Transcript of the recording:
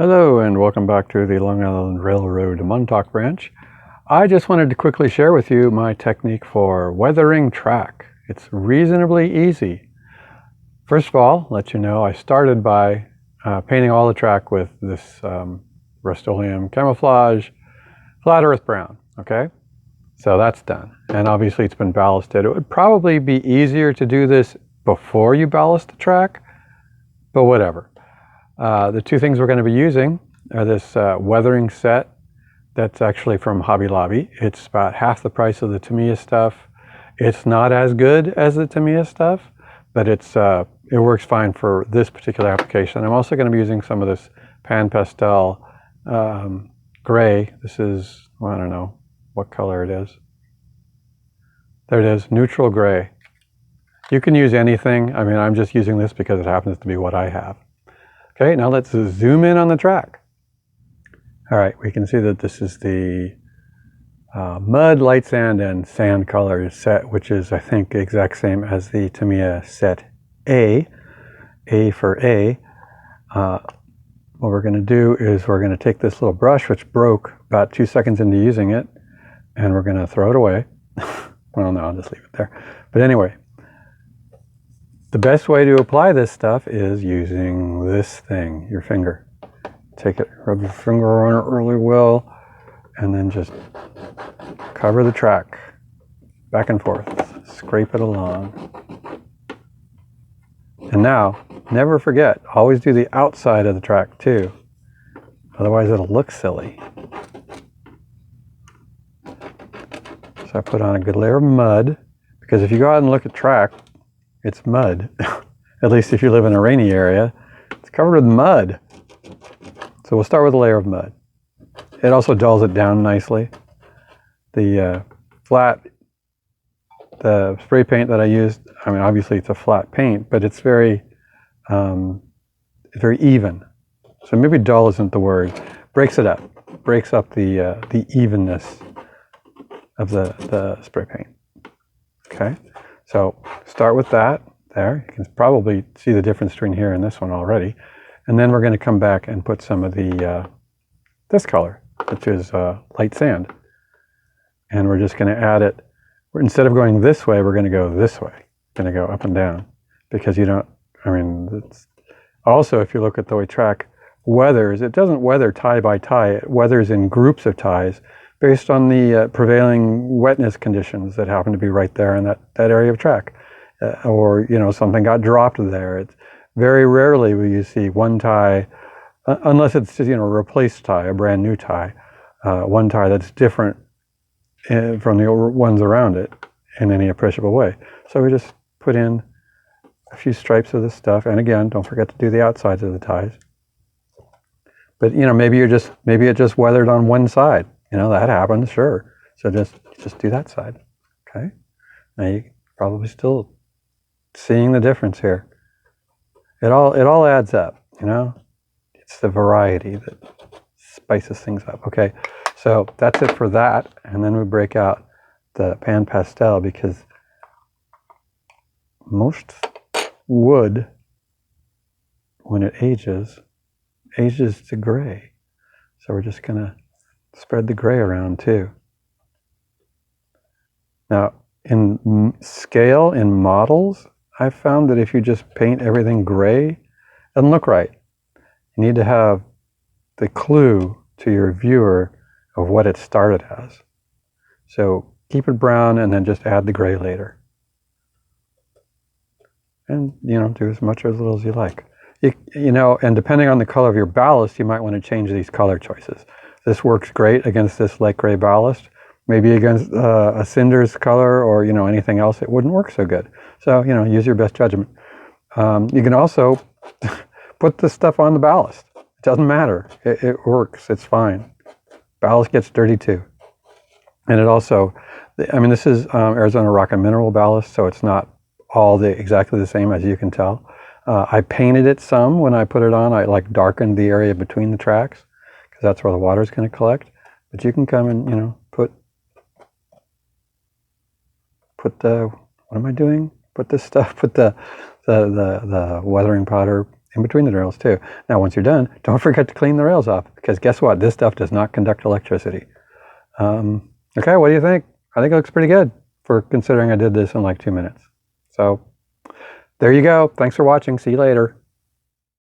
Hello and welcome back to the Long Island Railroad Montauk branch. I just wanted to quickly share with you my technique for weathering track. It's reasonably easy. First of all, let you know I started by painting all the track with this Rust-Oleum camouflage flat earth brown, okay? So that's done. And obviously it's been ballasted. It would probably be easier to do this before you ballast the track, but whatever. The two things we're going to be using are this weathering set that's actually from Hobby Lobby. It's about half the price of the Tamiya stuff. It's not as good as the Tamiya stuff, but it works fine for this particular application. I'm also going to be using some of this pan pastel gray. This is, well, I don't know what color it is. There it is, neutral gray. You can use anything. I mean, I'm just using this because it happens to be what I have. Okay, now let's zoom in on the track. All right, we can see that this is the mud, light sand, and sand colors set, which is, I think, the exact same as the Tamiya set A for A. What we're going to do is we're going to take this little brush, which broke about 2 seconds into using it, and we're going to throw it away. Well, no, I'll just leave it there. But anyway, the best way to apply this stuff is using this thing, your finger. Take it, rub your finger on it really well, and then just cover the track back and forth. Scrape it along. And now, never forget, always do the outside of the track too. Otherwise it'll look silly. So I put on a good layer of mud, because if you go out and look at track, it's mud. At least if you live in a rainy area, it's covered with mud. So we'll start with a layer of mud. It also dulls it down nicely. The spray paint that I used, I mean, obviously it's a flat paint, but it's very even. So maybe dull isn't the word. Breaks it up. Breaks up the evenness of the spray paint. Okay. So start with that there. You can probably see the difference between here and this one already. And then we're going to come back and put some of the this color, which is light sand. And we're just going to add it. Instead of going this way, we're going to go this way. Going to go up and down. Because you don't, I mean, it's also, if you look at the way track weathers, it doesn't weather tie by tie. It weathers in groups of ties based on the prevailing wetness conditions that happen to be right there in that area of track. Or, you know, something got dropped there. It's very rarely will you see one tie, unless it's, you know, a replaced tie, a brand new tie, one tie that's different from the ones around it in any appreciable way. So we just put in a few stripes of this stuff. And again, don't forget to do the outsides of the ties. But, you know, maybe it just weathered on one side. You know, that happens, sure. So just do that side, okay? Now you're probably still seeing the difference here. It all adds up, you know? It's the variety that spices things up. Okay, so that's it for that. And then we break out the pan pastel, because most wood, when it ages to gray. So we're just gonna spread the gray around too. Now, in scale, in models, I've found that if you just paint everything gray, it doesn't look right. You need to have the clue to your viewer of what it started as. So keep it brown and then just add the gray later. And, you know, do as much or as little as you like. You know, and depending on the color of your ballast, you might want to change these color choices. This works great against this light gray ballast. Maybe against a cinder's color or, you know, anything else, it wouldn't work so good. So, you know, use your best judgment. You can also put this stuff on the ballast. It doesn't matter. It works. It's fine. Ballast gets dirty too. And it also, I mean, this is Arizona Rock and Mineral ballast, so it's not all exactly the same, as you can tell. I painted it some when I put it on. I like darkened the area between the tracks, because that's where the water is going to collect. But you can come and, you know, put the, what am I doing? Put this stuff, put the weathering powder in between the rails too. Now, once you're done, don't forget to clean the rails off, because guess what? This stuff does not conduct electricity. Okay, what do you think? I think it looks pretty good for considering I did this in like 2 minutes. So there you go. Thanks for watching. See you later.